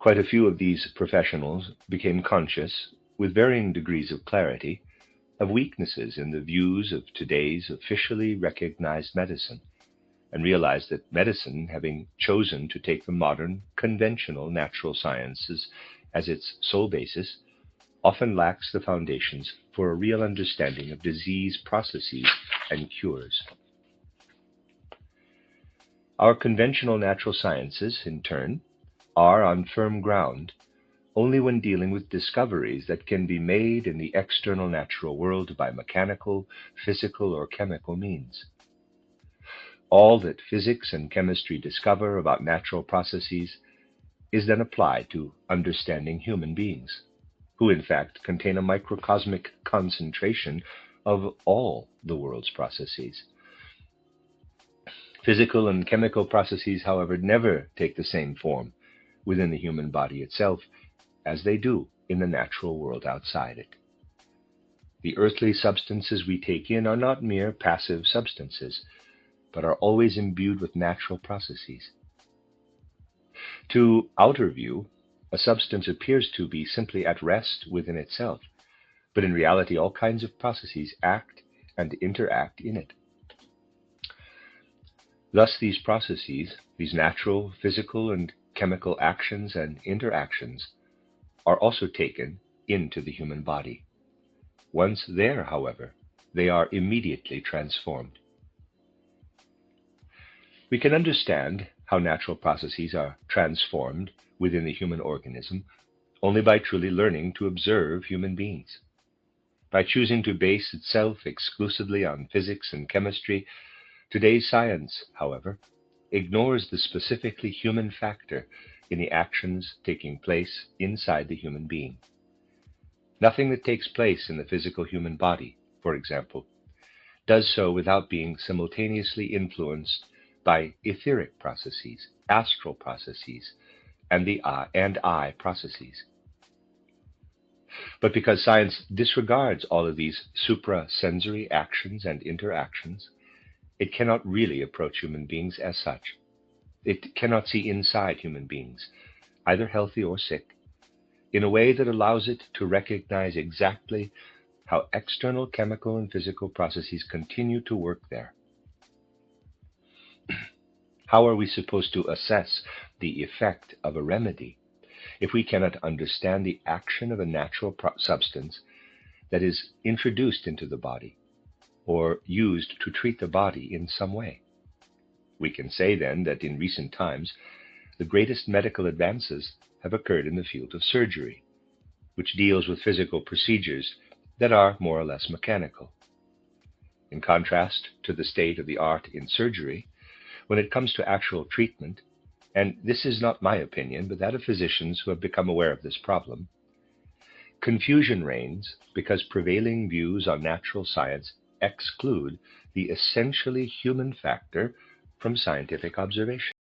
Quite a few of these professionals became conscious, with varying degrees of clarity, of weaknesses in the views of today's officially recognized medicine, and realized that medicine, having chosen to take the modern, conventional natural sciences as its sole basis, often lacks the foundations for a real understanding of disease processes and cures. Our conventional natural sciences, in turn, are on firm ground only when dealing with discoveries that can be made in the external natural world by mechanical, physical, or chemical means. All that physics and chemistry discover about natural processes is then applied to understanding human beings, who in fact contain a microcosmic concentration of all the world's processes. Physical and chemical processes, however, never take the same form within the human body itself as they do in the natural world outside it. The earthly substances we take in are not mere passive substances, but are always imbued with natural processes. To outer view, a substance appears to be simply at rest within itself, but in reality all kinds of processes act and interact in it. Thus these processes, these natural, physical, and chemical actions and interactions, are also taken into the human body. Once there, however, they are immediately transformed. We can understand how natural processes are transformed within the human organism only by truly learning to observe human beings. By choosing to base itself exclusively on physics and chemistry, today's science, however, ignores the specifically human factor in the actions taking place inside the human being. Nothing that takes place in the physical human body, for example, does so without being simultaneously influenced by etheric processes, astral processes, and the I processes. But because science disregards all of these suprasensory actions and interactions, it cannot really approach human beings as such. It cannot see inside human beings, either healthy or sick, in a way that allows it to recognize exactly how external chemical and physical processes continue to work there. How are we supposed to assess the effect of a remedy if we cannot understand the action of a natural substance that is introduced into the body or used to treat the body in some way? We can say then that in recent times, the greatest medical advances have occurred in the field of surgery, which deals with physical procedures that are more or less mechanical. In contrast to the state of the art in surgery, when it comes to actual treatment, and this is not my opinion, but that of physicians who have become aware of this problem, confusion reigns because prevailing views on natural science exclude the essentially human factor from scientific observation.